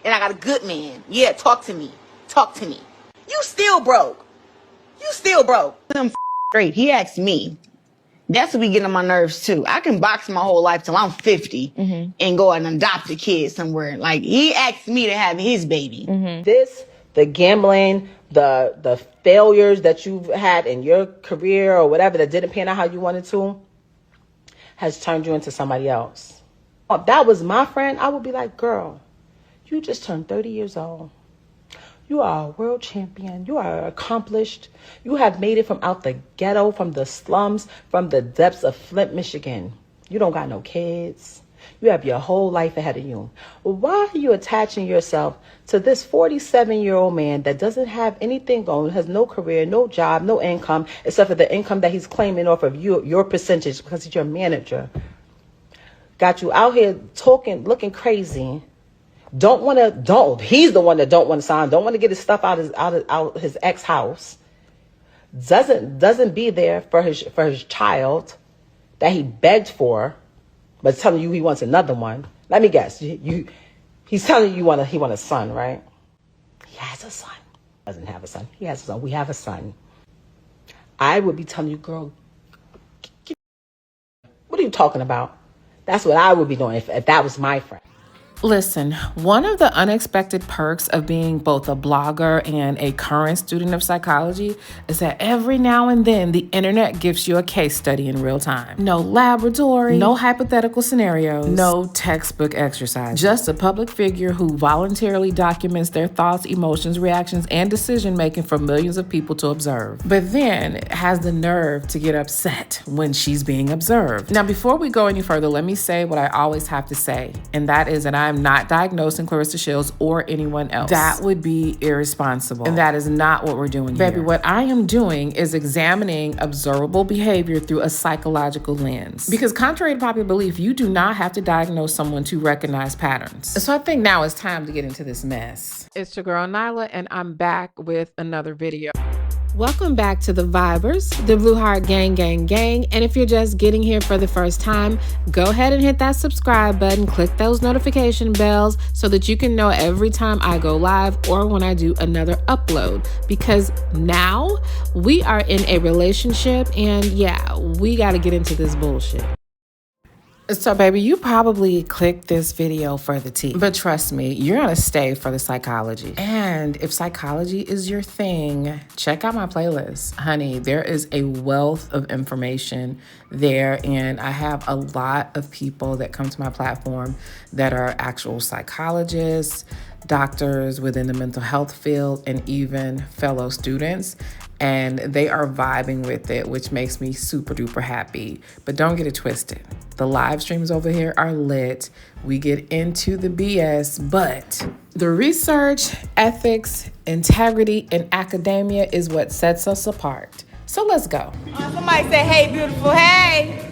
and I got a good man. Yeah, talk to me. Talk to me. You still broke. You still broke. I'm straight. He asked me. That's what be getting on my nerves too. I can box my whole life till I'm 50 and go and adopt a kid somewhere. Like, he asked me to have his baby. The gambling, the failures that you've had in your career or whatever that didn't pan out how you wanted to has turned you into somebody else. If that was my friend, I would be like, girl, you just turned 30 years old. You are a world champion. You are accomplished. You have made it from out the ghetto, from the slums, from the depths of Flint, Michigan. You don't got no kids. You have your whole life ahead of you. Why are you attaching yourself to this 47-year-old man that doesn't have anything going, has no career, no job, no income, except for the income that he's claiming off of your percentage because he's your manager? Got you out here talking, looking crazy. He's the one that don't want to sign, don't want to get his stuff out his ex house. Doesn't be there for his child that he begged for, but telling you he wants another one. Let me guess. He's telling you he want a son, right? He has a son. Doesn't have a son. He has a son. We have a son. I would be telling you, girl, what are you talking about? That's what I would be doing if that was my friend. Listen, one of the unexpected perks of being both a blogger and a current student of psychology is that every now and then the internet gives you a case study in real time. No laboratory, no hypothetical scenarios, no textbook exercise. Just a public figure who voluntarily documents their thoughts, emotions, reactions, and decision-making for millions of people to observe. But then has the nerve to get upset when she's being observed. Now, before we go any further, let me say what I always have to say, and that is that I'm not diagnosing Claressa Shields or anyone else. That would be irresponsible. And that is not what we're doing here. Baby, what I am doing is examining observable behavior through a psychological lens. Because contrary to popular belief, you do not have to diagnose someone to recognize patterns. So I think now it's time to get into this mess. It's your girl Nylah, and I'm back with another video. Welcome back to the Vibers, the Blue Heart Gang. And if you're just getting here for the first time, go ahead and hit that subscribe button, click those notification bells so that you can know every time I go live or when I do another upload. Because now we are in a relationship and yeah, we got to get into this bullshit. So baby, you probably clicked this video for the tea, but trust me, you're gonna stay for the psychology. And if psychology is your thing, check out my playlist. Honey, there is a wealth of information there, and I have a lot of people that come to my platform that are actual psychologists, doctors within the mental health field, and even fellow students. And they are vibing with it, which makes me super duper happy. But don't get it twisted. The live streams over here are lit. We get into the BS, but the research, ethics, integrity, and academia is what sets us apart. So let's go. Somebody say, hey, beautiful, hey.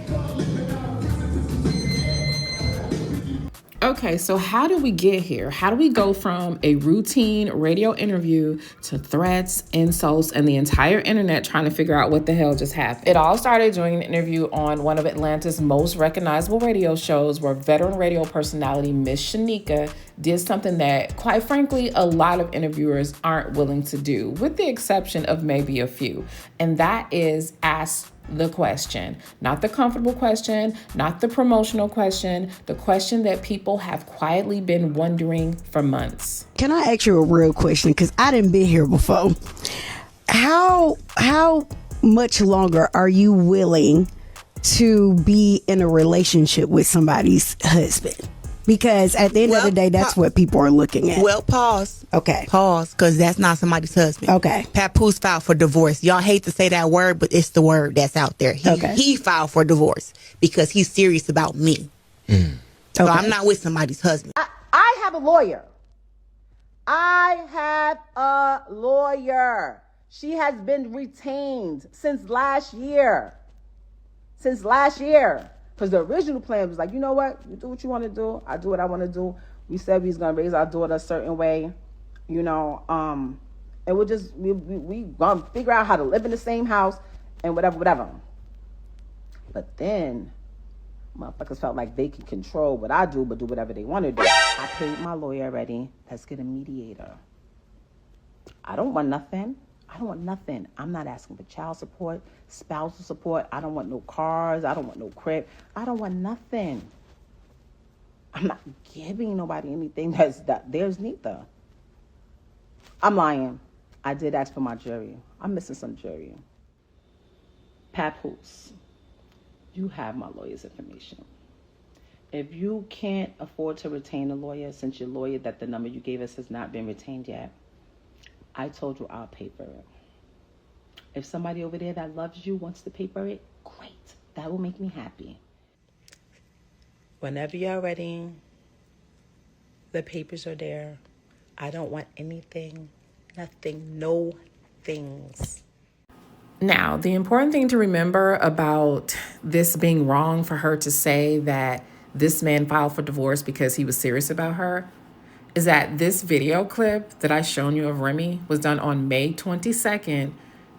Okay, so how do we get here? How do we go from a routine radio interview to threats, insults, and the entire internet trying to figure out what the hell just happened? It all started during an interview on one of Atlanta's most recognizable radio shows where veteran radio personality Miss Shyneka did something that, quite frankly, a lot of interviewers aren't willing to do, with the exception of maybe a few. And that is ask the question, not the comfortable question, not the promotional question, the question that people have quietly been wondering for months. Can I ask you a real question? Because I didn't been here before. How much longer are you willing to be in a relationship with somebody's husband? Because at the end of the day, that's what people are looking at. Well, pause. Okay. Pause, because that's not somebody's husband. Okay. Papoose filed for divorce. Y'all hate to say that word, but it's the word that's out there. He filed for divorce because he's serious about me. So I'm not with somebody's husband. I have a lawyer. I have a lawyer. She has been retained since last year. Because the original plan was like, you know what? You do what you want to do. I do what I want to do. We said we was going to raise our daughter a certain way, you know, and we'll just, we going to figure out how to live in the same house and whatever. But then Motherfuckers felt like they could control what I do, but do whatever they want to do. I paid my lawyer already. Let's get a mediator. I don't want nothing. I'm not asking for child support, spousal support. I don't want no cars. I don't want no crib. I don't want nothing. I'm not giving nobody anything that there's neither. I'm lying. I did ask for my jury. I'm missing some jury. Papoose, you have my lawyer's information. If you can't afford to retain a lawyer, since your lawyer that the number you gave us has not been retained yet, I told you I'll pay for it. If somebody over there that loves you wants to pay for it, great. That will make me happy. Whenever you're ready, the papers are there. I don't want anything, nothing, no things. Now, the important thing to remember about this being wrong for her to say that this man filed for divorce because he was serious about her is that this video clip that I shown you of Remy was done on May 22nd,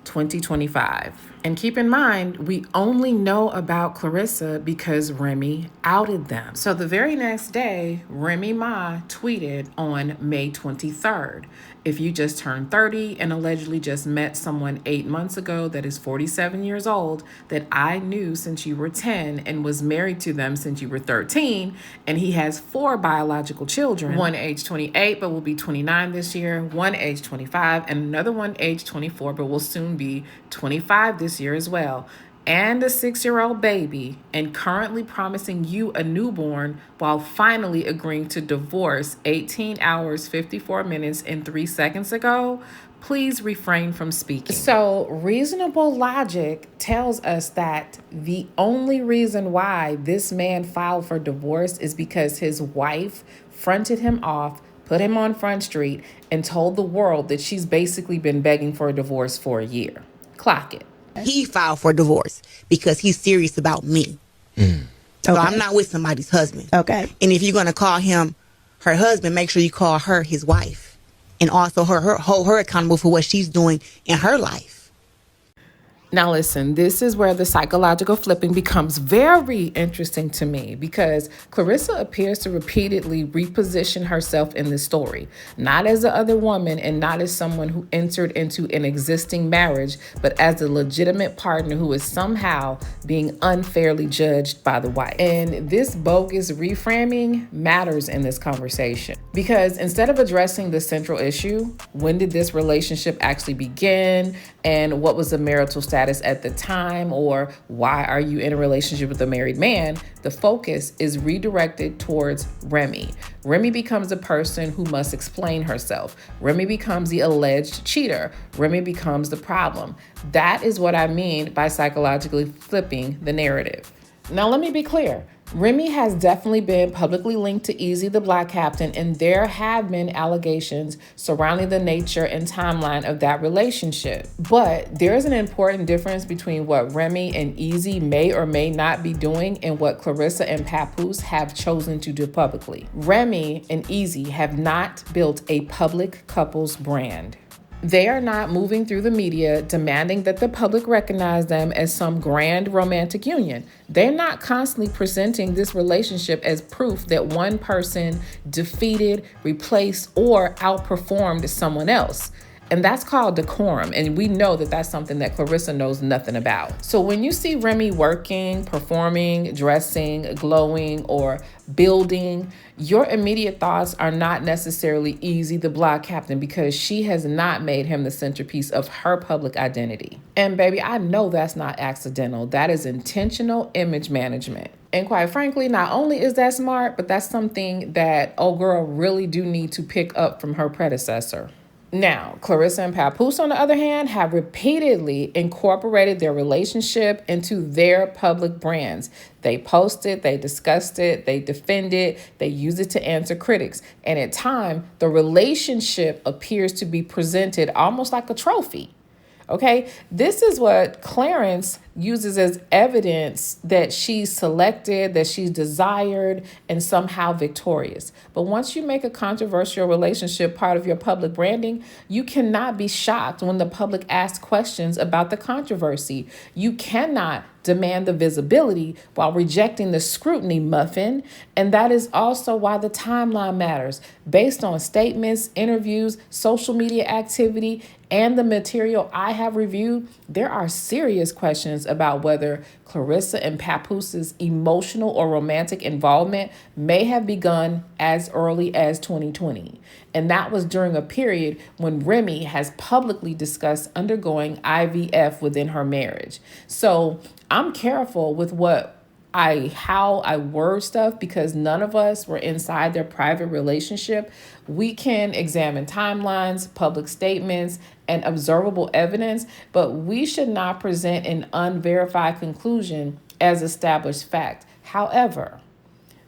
2025. And keep in mind, we only know about Claressa because Remy outed them. So the very next day, Remy Ma tweeted on May 23rd, if you just turned 30 and allegedly just met someone 8 months ago that is 47 years old that I knew since you were 10 and was married to them since you were 13, and he has 4 biological children, one age 28 but will be 29 this year, one age 25, and another one age 24 but will soon be 25 this year as well, and a 6-year-old baby, and currently promising you a newborn while finally agreeing to divorce 18 hours, 54 minutes, and 3 seconds ago, please refrain from speaking. So reasonable logic tells us that the only reason why this man filed for divorce is because his wife fronted him off, put him on Front Street, and told the world that she's basically been begging for a divorce for a year. Clock it. He filed for divorce because he's serious about me. So I'm not with somebody's husband. Okay. And if you're going to call him her husband, make sure you call her his wife. And also hold her accountable for what she's doing in her life. Now listen, this is where the psychological flipping becomes very interesting to me because Claressa appears to repeatedly reposition herself in this story, not as the other woman and not as someone who entered into an existing marriage, but as a legitimate partner who is somehow being unfairly judged by the wife. And this bogus reframing matters in this conversation because instead of addressing the central issue, when did this relationship actually begin and what was the marital status at the time, or why are you in a relationship with a married man, the focus is redirected towards Remy. Remy becomes the person who must explain herself. Remy becomes the alleged cheater. Remy becomes the problem. That is what I mean by psychologically flipping the narrative. Now, let me be clear. Remy has definitely been publicly linked to Easy the Black Captain, and there have been allegations surrounding the nature and timeline of that relationship. But there is an important difference between what Remy and Easy may or may not be doing and what Claressa and Papoose have chosen to do publicly. Remy and Easy have not built a public couples brand. They are not moving through the media demanding that the public recognize them as some grand romantic union. They're not constantly presenting this relationship as proof that one person defeated, replaced, or outperformed someone else. And that's called decorum. And we know that that's something that Claressa knows nothing about. So when you see Remy working, performing, dressing, glowing, or building, your immediate thoughts are not necessarily Easy the Black Captain because she has not made him the centerpiece of her public identity. And baby, I know that's not accidental. That is intentional image management. And quite frankly, not only is that smart, but that's something that old girl really do need to pick up from her predecessor. Now, Claressa and Papoose, on the other hand, have repeatedly incorporated their relationship into their public brands. They post it, they discussed it, they defend it, they use it to answer critics. And at times, the relationship appears to be presented almost like a trophy. Okay, this is what Clarence uses as evidence that she's selected, that she's desired, and somehow victorious. But once you make a controversial relationship part of your public branding, you cannot be shocked when the public asks questions about the controversy. You cannot demand the visibility while rejecting the scrutiny, muffin. And that is also why the timeline matters. Based on statements, interviews, social media activity, and the material I have reviewed, there are serious questions about whether Claressa and Papoose's emotional or romantic involvement may have begun as early as 2020. And that was during a period when Remy has publicly discussed undergoing IVF within her marriage. So I'm careful with how I word stuff because none of us were inside their private relationship. We can examine timelines, public statements, and observable evidence, but we should not present an unverified conclusion as established fact. However,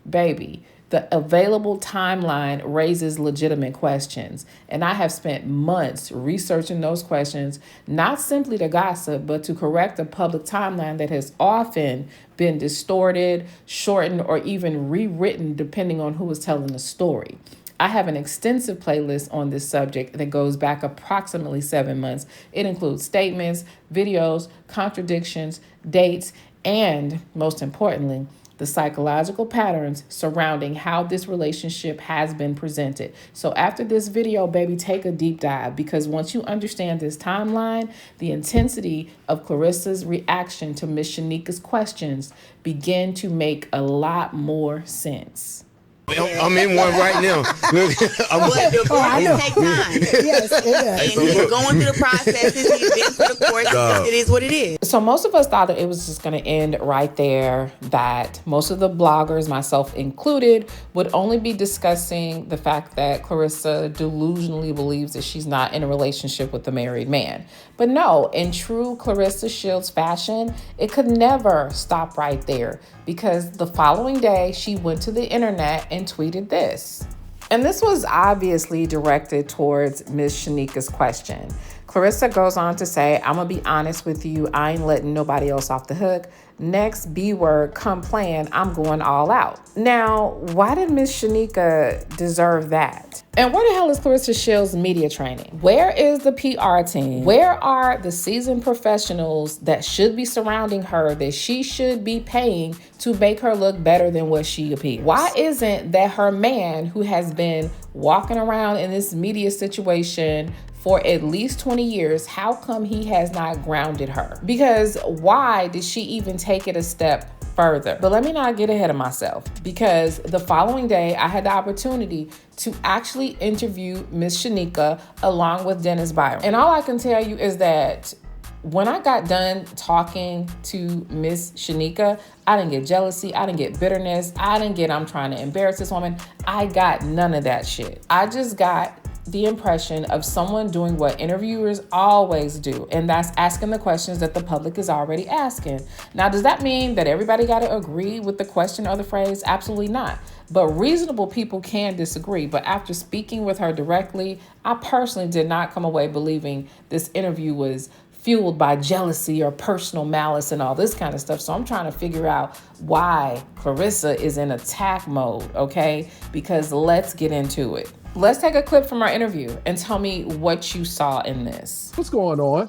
baby, the available timeline raises legitimate questions, and I have spent months researching those questions, not simply to gossip, but to correct a public timeline that has often been distorted, shortened, or even rewritten depending on who is telling the story. I have an extensive playlist on this subject that goes back approximately 7 months. It includes statements, videos, contradictions, dates, and most importantly, the psychological patterns surrounding how this relationship has been presented. So after this video, baby, take a deep dive, because once you understand this timeline, the intensity of Claressa's reaction to Miss Shyneka's questions begin to make a lot more sense. I'm in one right now. But the process take time. Yes, it does. And he's going through the processes. He's been through the course. It is what it is. So most of us thought that it was just going to end right there, that most of the bloggers, myself included, would only be discussing the fact that Claressa delusionally believes that she's not in a relationship with a married man. But no, in true Claressa Shields fashion, it could never stop right there, because the following day she went to the internet and tweeted this. And this was obviously directed towards Miss Shyneka's question. Claressa goes on to say, I'm gonna be honest with you, I ain't letting nobody else off the hook. Next B word come playing, I'm going all out. Now, why did Miss Shyneka deserve that? And where the hell is Claressa Shields' media training? Where is the PR team? Where are the seasoned professionals that should be surrounding her, that she should be paying to make her look better than what she appears? Why isn't that her man, who has been walking around in this media situation for at least 20 years, how come he has not grounded her? Because why did she even take it a step further? But let me not get ahead of myself, because the following day I had the opportunity to actually interview Miss Shyneka along with Dennis Byron. And all I can tell you is that when I got done talking to Miss Shyneka, I didn't get jealousy, I didn't get bitterness, I didn't get I'm trying to embarrass this woman. I got none of that shit. I just got the impression of someone doing what interviewers always do, and that's asking the questions that the public is already asking. Now, does that mean that everybody got to agree with the question or the phrase? Absolutely not. But reasonable people can disagree. But after speaking with her directly, I personally did not come away believing this interview was fueled by jealousy or personal malice and all this kind of stuff. So I'm trying to figure out why Claressa is in attack mode, okay? Because let's get into it. Let's take a clip from our interview and tell me what you saw in this. What's going on?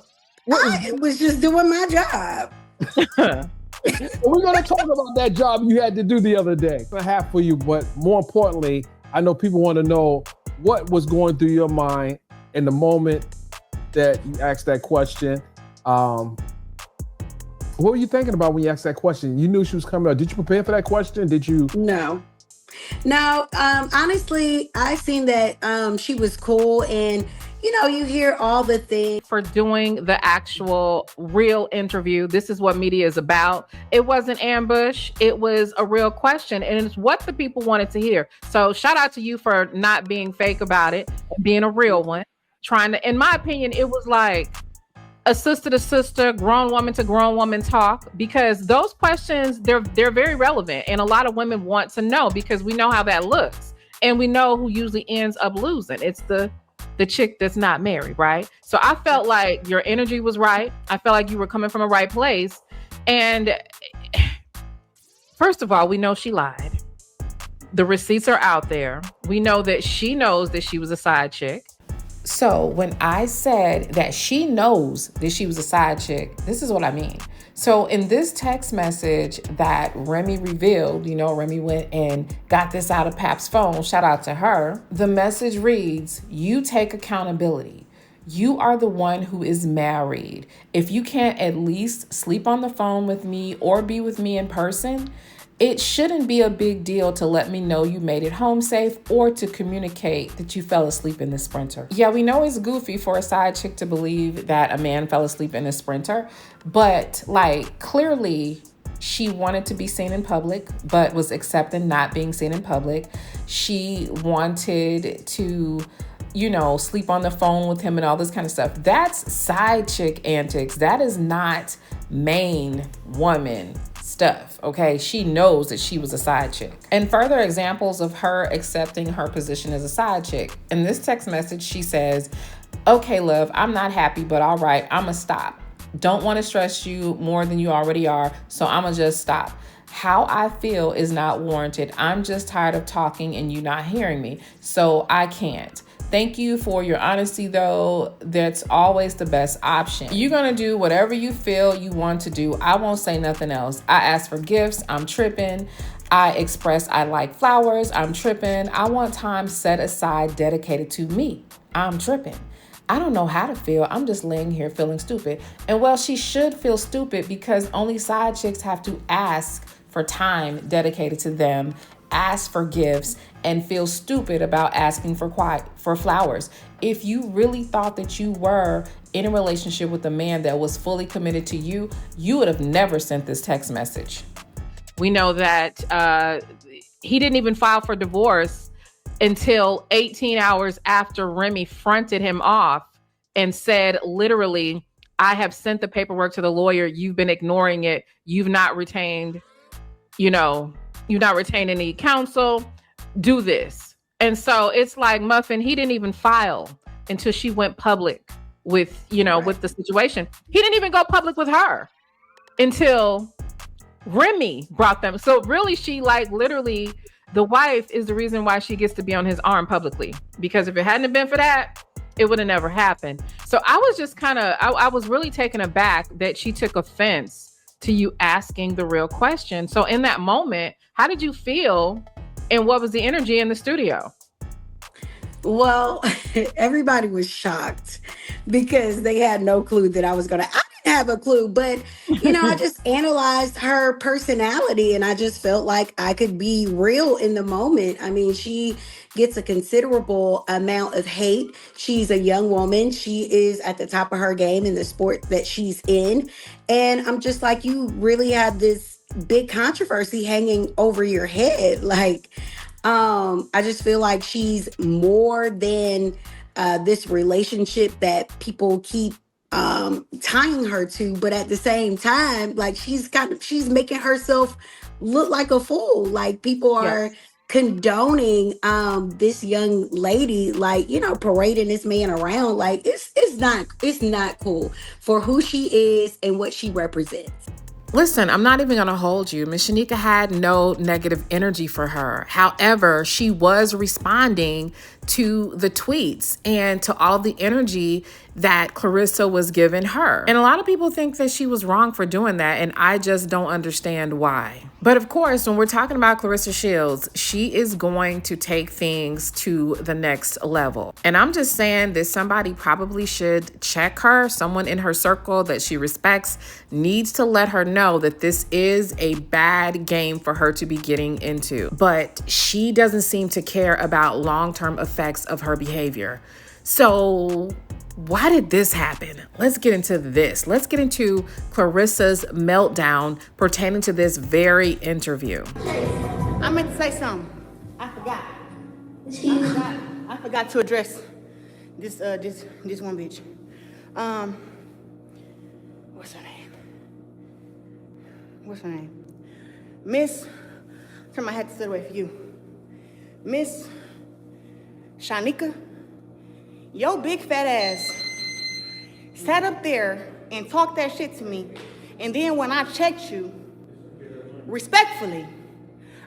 I was just doing my job. We're going to talk about that job you had to do the other day. I have for you, but more importantly, I know people want to know what was going through your mind in the moment that you asked that question. What were you thinking about when you asked that question? You knew she was coming up. Did you prepare for that question? Did you? No, honestly, I seen that she was cool, and you hear all the things. For doing the actual real interview. This is what media is about. It wasn't ambush. It was a real question, and it's what the people wanted to hear. So shout out to you for not being fake about it, being a real one. Trying to, in my opinion, it was like a sister to sister, grown woman to grown woman talk, because those questions, they're very relevant, and a lot of women want to know, because we know how that looks, and we know who usually ends up losing. It's the chick that's not married, right? So I felt like your energy was right. I felt like you were coming from a right place, And first of all, we know she lied. The receipts are out there. We know that she knows that she was a side chick. So when I said that she knows that she was a side chick, this is what I mean. So in this text message that Remy revealed, Remy went and got this out of Pap's phone. Shout out to her. The message reads, "You take accountability. You are the one who is married. If you can't at least sleep on the phone with me or be with me in person, it shouldn't be a big deal to let me know you made it home safe or to communicate that you fell asleep in the Sprinter." Yeah, we know it's goofy for a side chick to believe that a man fell asleep in a Sprinter, but clearly she wanted to be seen in public, but was accepting not being seen in public. She wanted to, sleep on the phone with him and all this kind of stuff. That's side chick antics. That is not main woman stuff, okay? She knows that she was a side chick. And further examples of her accepting her position as a side chick. In this text message, she says, "Okay, love, I'm not happy, but all right, I'ma stop. Don't want to stress you more than you already are, so I'ma just stop. How I feel is not warranted. I'm just tired of talking and you not hearing me, so I can't. Thank you for your honesty, though. That's always the best option. You're going to do whatever you feel you want to do. I won't say nothing else. I ask for gifts. I'm tripping. I express I like flowers. I'm tripping. I want time set aside dedicated to me. I'm tripping. I don't know how to feel. I'm just laying here feeling stupid." And well, she should feel stupid because only side chicks have to ask for time dedicated to them, ask for gifts, and feel stupid about asking for flowers. If you really thought that you were in a relationship with a man that was fully committed to you, you would have never sent this text message. We know that he didn't even file for divorce until 18 hours after Remy fronted him off and said, literally, "I have sent the paperwork to the lawyer. You've been ignoring it. You've not retained any counsel. Do this." And so it's like, Muffin, he didn't even file until she went public with, with the situation. He didn't even go public with her until Remy brought them. So really, she literally, the wife is the reason why she gets to be on his arm publicly, because if it hadn't been for that, it would have never happened. So I was just I was really taken aback that she took offense to you asking the real question. So in that moment, how did you feel? And what was the energy in the studio? Well, everybody was shocked because they had no clue that I didn't have a clue, but I just analyzed her personality and I just felt like I could be real in the moment. I mean, she gets a considerable amount of hate. She's a young woman. She is at the top of her game in the sport that she's in. And I'm just like, you really have this big controversy hanging over your head. I just feel like she's more than this relationship that people keep tying her to, but at the same time, she's making herself look like a fool. Like, people are condoning this young lady, parading this man around. Like, it's not cool for who she is and what she represents. Listen, I'm not even going to hold you. Miss Shyneka had no negative energy for her. However, she was responding to the tweets and to all the energy that Claressa was giving her. And a lot of people think that she was wrong for doing that, and I just don't understand why. But of course, when we're talking about Claressa Shields, she is going to take things to the next level. And I'm just saying that somebody probably should check her. Someone in her circle that she respects needs to let her know that this is a bad game for her to be getting into. But she doesn't seem to care about long-term effects of her behavior. So why did this happen? Let's get into this. Let's get into Claressa's meltdown pertaining to this very interview. I meant to say something. I forgot. I forgot to address this one bitch. What's her name? Miss, turn my head to the other way for you. Miss Shyneka, your big fat ass sat up there and talked that shit to me And then when I checked you respectfully,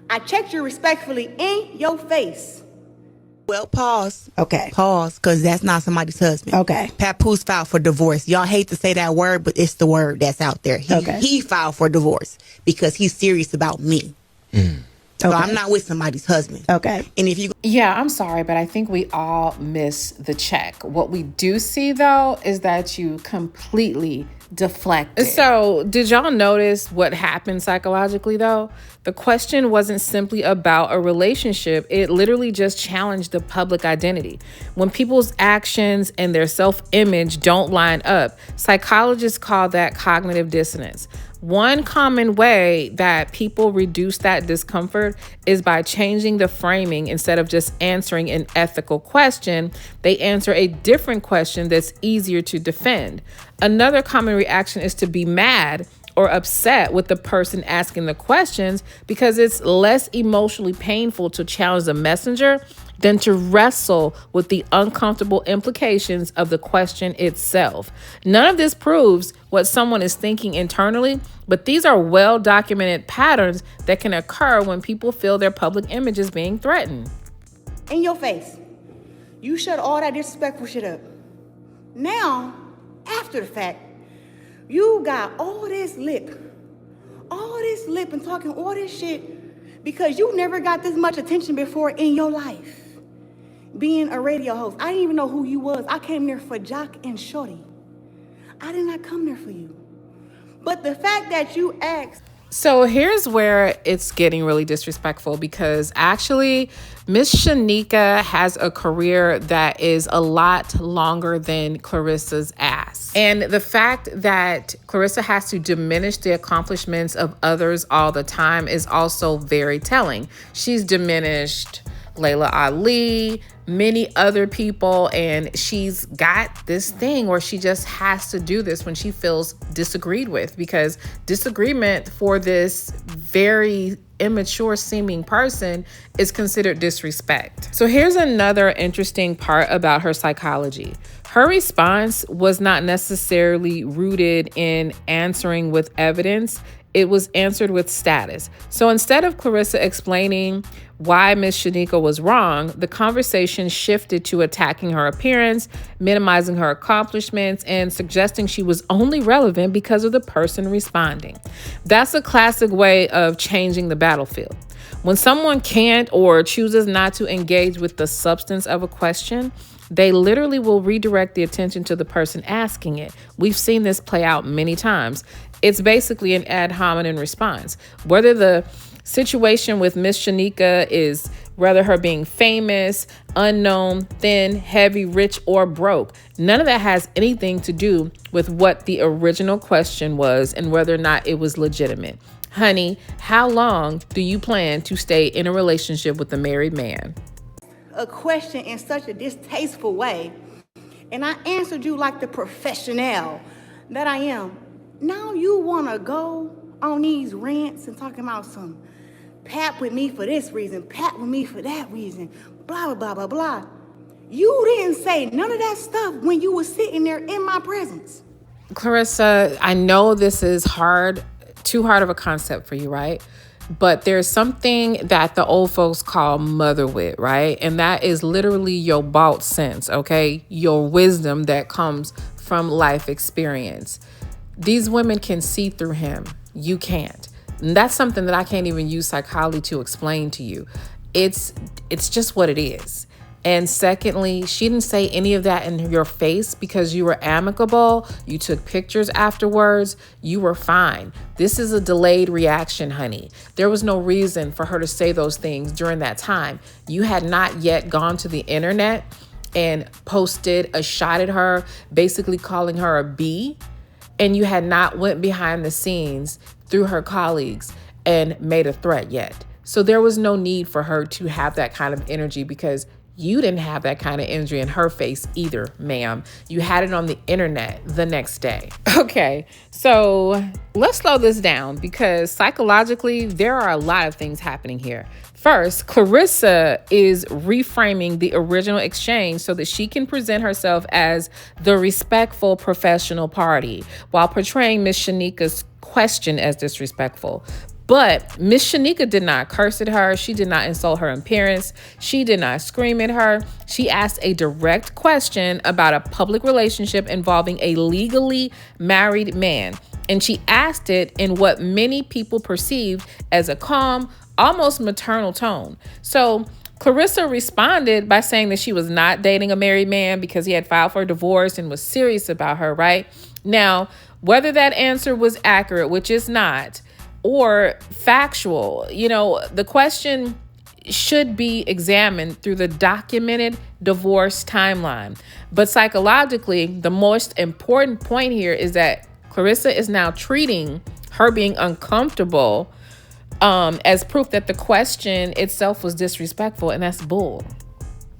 I checked you respectfully in your face. Well, pause. Okay. Pause, because that's not somebody's husband. Okay. Papoose filed for divorce. Y'all hate to say that word, but it's the word that's out there. He filed for divorce because he's serious about me. So I'm not with somebody's husband. Okay. And if you... Yeah, I'm sorry, but I think we all miss the check. What we do see, though, is that you completely deflected. So, did y'all notice what happened psychologically, though? The question wasn't simply about a relationship. It literally just challenged the public identity. When people's actions and their self-image don't line up, psychologists call that cognitive dissonance. One common way that people reduce that discomfort is by changing the framing. Instead of just answering an ethical question, they answer a different question that's easier to defend. Another common reaction is to be mad or upset with the person asking the questions because it's less emotionally painful to challenge the messenger than to wrestle with the uncomfortable implications of the question itself. None of this proves what someone is thinking internally, but these are well-documented patterns that can occur when people feel their public image is being threatened. In your face. You shut all that disrespectful shit up. Now, after the fact, you got all this lip and talking all this shit because you never got this much attention before in your life. Being a radio host, I didn't even know who you was. I came there for Jock and Shorty. I did not come there for you. But the fact that you asked... So here's where it's getting really disrespectful because actually Miss Shyneka has a career that is a lot longer than Claressa's ass. And the fact that Claressa has to diminish the accomplishments of others all the time is also very telling. She's diminished Layla Ali, many other people, and she's got this thing where she just has to do this when she feels disagreed with, because disagreement for this very immature seeming person is considered disrespect. So here's another interesting part about her psychology. Her response was not necessarily rooted in answering with evidence. It was answered with status. So instead of Claressa explaining why Miss Shyneka was wrong, the conversation shifted to attacking her appearance, minimizing her accomplishments, and suggesting she was only relevant because of the person responding. That's a classic way of changing the battlefield. When someone can't or chooses not to engage with the substance of a question, they literally will redirect the attention to the person asking it. We've seen this play out many times. It's basically an ad hominem response. Whether the situation with Miss Shyneka is whether her being famous, unknown, thin, heavy, rich, or broke, none of that has anything to do with what the original question was and whether or not it was legitimate. Honey, how long do you plan to stay in a relationship with a married man? A question in such a distasteful way, and I answered you like the professional that I am. Now you want to go on these rants and talking about some pat with me for this reason, pat with me for that reason, blah, blah, blah, blah, blah. You didn't say none of that stuff when you were sitting there in my presence. Claressa, I know this is too hard of a concept for you, right? But there's something that the old folks call mother wit, right? And that is literally your bought sense, okay? Your wisdom that comes from life experience. These women can see through him. You can't. And that's something that I can't even use psychology to explain to you. It's just what it is. And secondly, she didn't say any of that in your face because you were amicable. You took pictures afterwards. You were fine. This is a delayed reaction, honey. There was no reason for her to say those things during that time. You had not yet gone to the internet and posted a shot at her, basically calling her a B. And you had not went behind the scenes through her colleagues and made a threat yet. So there was no need for her to have that kind of energy because you didn't have that kind of energy in her face either, ma'am. You had it on the internet the next day. Okay, so let's slow this down because psychologically, there are a lot of things happening here. First, Claressa is reframing the original exchange so that she can present herself as the respectful professional party while portraying Miss Shyneka's question as disrespectful. But Miss Shyneka did not curse at her. She did not insult her appearance. She did not scream at her. She asked a direct question about a public relationship involving a legally married man. And she asked it in what many people perceived as a calm, almost maternal tone. So Claressa responded by saying that she was not dating a married man because he had filed for a divorce and was serious about her, right? Now, whether that answer was accurate, which is not, or factual, the question should be examined through the documented divorce timeline. But psychologically, the most important point here is that Claressa is now treating her being uncomfortable as proof that the question itself was disrespectful, and that's bull.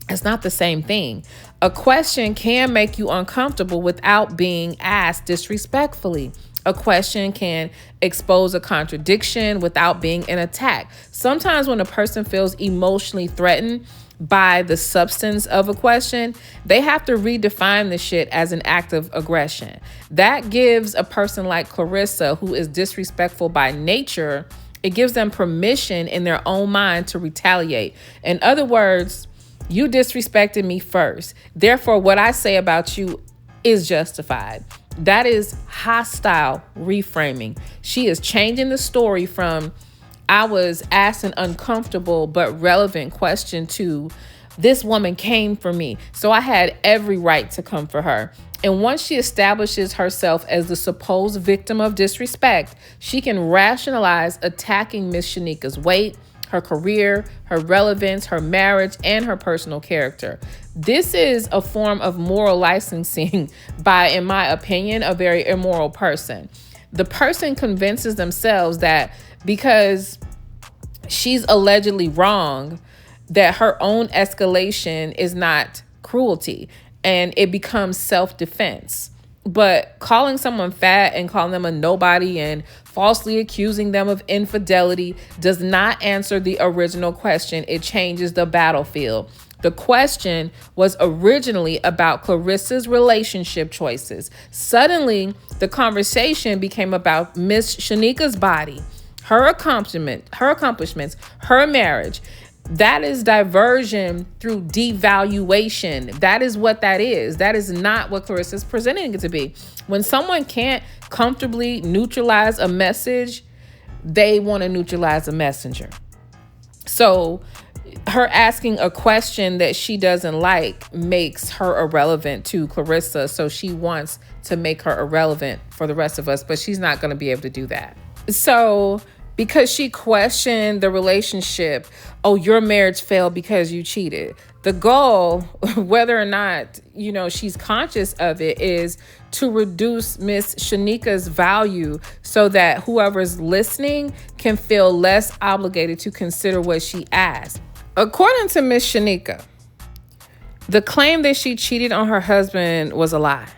It's not the same thing. A question can make you uncomfortable without being asked disrespectfully. A question can expose a contradiction without being an attack. Sometimes when a person feels emotionally threatened by the substance of a question, they have to redefine the shit as an act of aggression. That gives a person like Claressa, who is disrespectful by nature, it gives them permission in their own mind to retaliate. In other words, you disrespected me first. Therefore, what I say about you is justified. That is hostile reframing. She is changing the story from I was asked an uncomfortable but relevant question to this woman came for me, so I had every right to come for her. And once she establishes herself as the supposed victim of disrespect, she can rationalize attacking Miss Shyneka's weight, her career, her relevance, her marriage, and her personal character. This is a form of moral licensing by, in my opinion, a very immoral person. The person convinces themselves that because she's allegedly wrong, that her own escalation is not cruelty, and it becomes self-defense. But calling someone fat and calling them a nobody and falsely accusing them of infidelity does not answer the original question. It changes the battlefield. The question was originally about Claressa's relationship choices. Suddenly, the became about Miss Shyneka's body, her accomplishments, her marriage. That is diversion through devaluation. That is what that is. That is not what Claressa is presenting it to be. When someone can't comfortably neutralize a message, they want to neutralize a messenger. So her asking a question that she doesn't like makes her irrelevant to Claressa. So she wants to make her irrelevant for the rest of us, but she's not going to be able to do that. So because she questioned the relationship, oh, your marriage failed because you cheated. The goal, whether or not, she's conscious of it, is to reduce Miss Shyneka's value so that whoever's listening can feel less obligated to consider what she asked. According to Miss Shyneka, the claim that she cheated on her husband was a lie.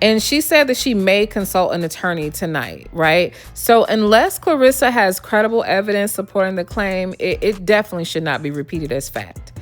And she said that she may consult an attorney tonight, right? So unless Claressa has credible evidence supporting the claim, it definitely should not be repeated as fact.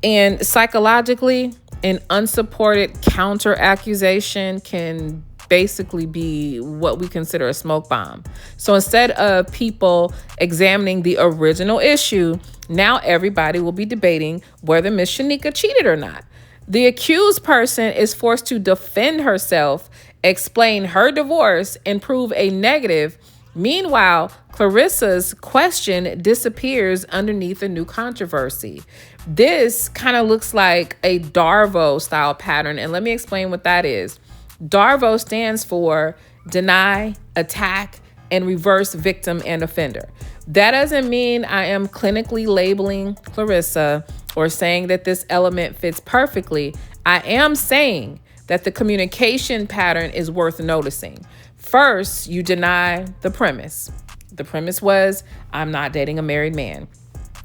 And psychologically, an unsupported counter accusation can basically be what we consider a smoke bomb. So instead of people examining the original issue, now everybody will be debating whether Miss Shyneka cheated or not. The accused person is forced to defend herself, explain her divorce, and prove a negative. Meanwhile, Claressa's question disappears underneath a new controversy. This kind of looks like a D.A.R.V.O style pattern, and let me explain what that is. D.A.R.V.O stands for deny, attack, and reverse victim and offender. That doesn't mean I am clinically labeling Claressa or saying that this element fits perfectly. I am saying that the communication pattern is worth noticing. First, you deny the premise. The premise was, I'm not dating a married man.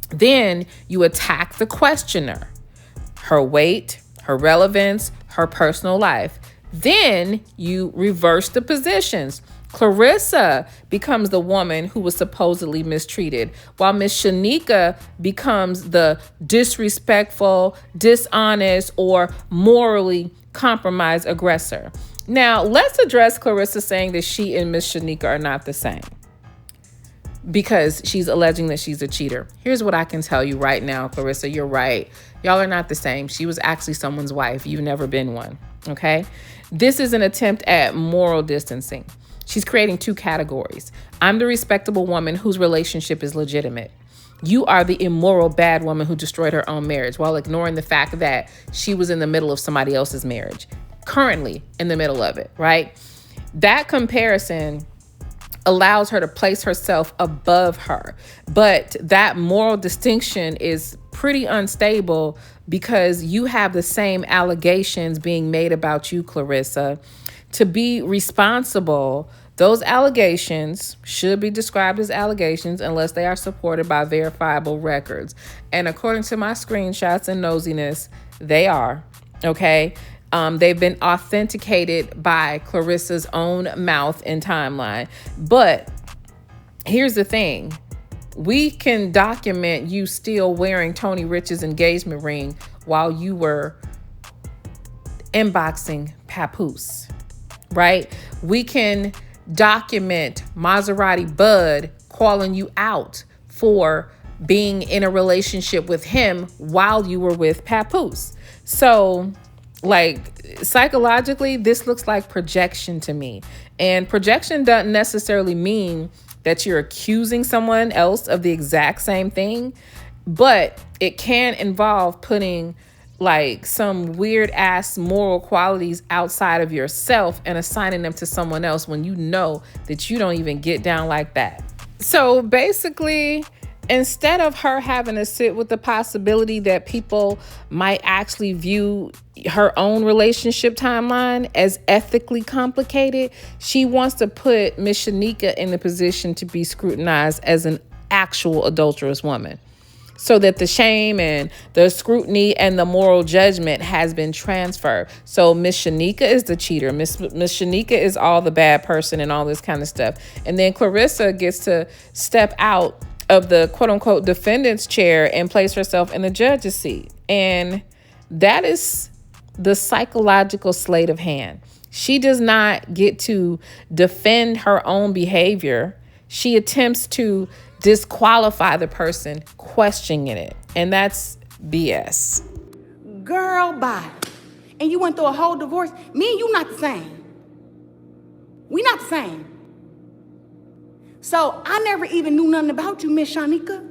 Then you attack the questioner, her weight, her relevance, her personal life. Then you reverse the positions. Claressa becomes the woman who was supposedly mistreated, while Miss Shyneka becomes the disrespectful, dishonest, or morally compromised aggressor. Now, let's address Claressa saying that she and Miss Shyneka are not the same because she's alleging that she's a cheater. Here's what I can tell you right now, Claressa, you're right. Y'all are not the same. She was actually someone's wife. You've never been one, okay? This is an attempt at moral distancing. She's creating two categories. I'm the respectable woman whose relationship is legitimate. You are the immoral bad woman who destroyed her own marriage while ignoring the fact that she was in the middle of somebody else's marriage, currently in the middle of it, right? That comparison allows her to place herself above her. But that moral distinction is pretty unstable because you have the same allegations being made about you, Claressa. To be responsible, those allegations should be described as allegations unless they are supported by verifiable records. And according to my screenshots and nosiness, they are, okay? They've been authenticated by Claressa's own mouth and timeline. But here's the thing. We can document you still wearing Tony Rich's engagement ring while you were inboxing Papoose, right? We can document Maserati Bud calling you out for being in a relationship with him while you were with Papoose. So, like, psychologically, this looks like projection to me. And projection doesn't necessarily mean that you're accusing someone else of the exact same thing, but it can involve putting like some weird ass moral qualities outside of yourself and assigning them to someone else when you know that you don't even get down like that. So basically, instead of her having to sit with the possibility that people might actually view her own relationship timeline as ethically complicated, she wants to put Miss Shyneka in the position to be scrutinized as an actual adulterous woman, so that the shame and the scrutiny and the moral judgment has been transferred. So Miss Shyneka is the cheater. Miss Shyneka is all the bad person and all this kind of stuff. And then Claressa gets to step out of the quote unquote defendant's chair and place herself in the judge's seat. And that is the psychological sleight of hand. She does not get to defend her own behavior. She attempts to disqualify the person questioning it. And that's BS. Girl, bye. And you went through a whole divorce. Me and you not the same. We not the same. So I never even knew nothing about you, Miss Shyneka.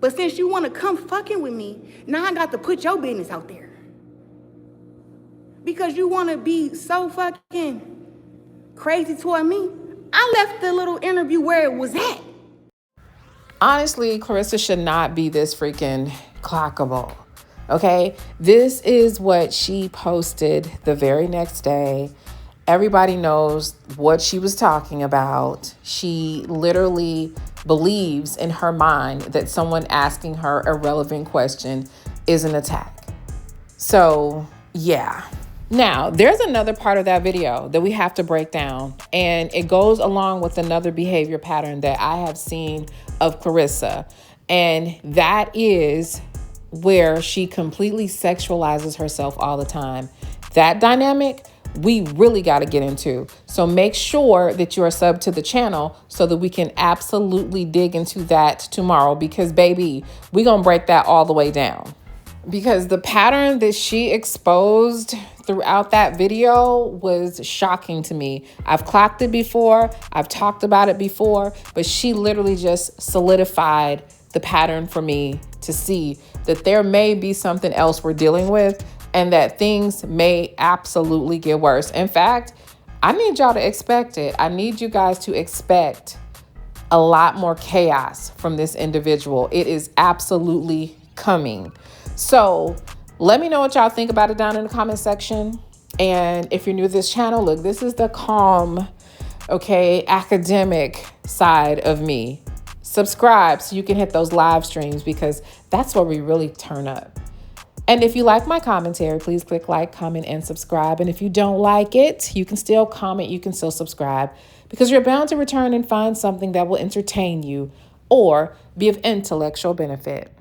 But since you want to come fucking with me, now I got to put your business out there. Because you want to be so fucking crazy toward me, I left the little interview where it was at. Honestly, Claressa should not be this freaking clockable, okay? This is what she posted the very next day. Everybody knows what she was talking about. She literally believes in her mind that someone asking her a relevant question is an attack. So, yeah. Now, there's another part of that video that we have to break down, and it goes along with another behavior pattern that I have seen of Claressa, and that is where she completely sexualizes herself all the time. That dynamic, we really got to get into. So make sure that you are subbed to the channel so that we can absolutely dig into that tomorrow, because baby, we're going to break that all the way down. Because the pattern that she exposed throughout that video was shocking to me. I've clocked it before, I've talked about it before, but she literally just solidified the pattern for me to see that there may be something else we're dealing with and that things may absolutely get worse. In fact, I need y'all to expect it. I need you guys to expect a lot more chaos from this individual. It is absolutely coming. So let me know what y'all think about it down in the comment section. And if you're new to this channel, look, this is the calm, okay, academic side of me. Subscribe so you can hit those live streams, because that's where we really turn up. And if you like my commentary, please click like, comment, and subscribe. And if you don't like it, you can still comment, you can still subscribe, because you're bound to return and find something that will entertain you or be of intellectual benefit.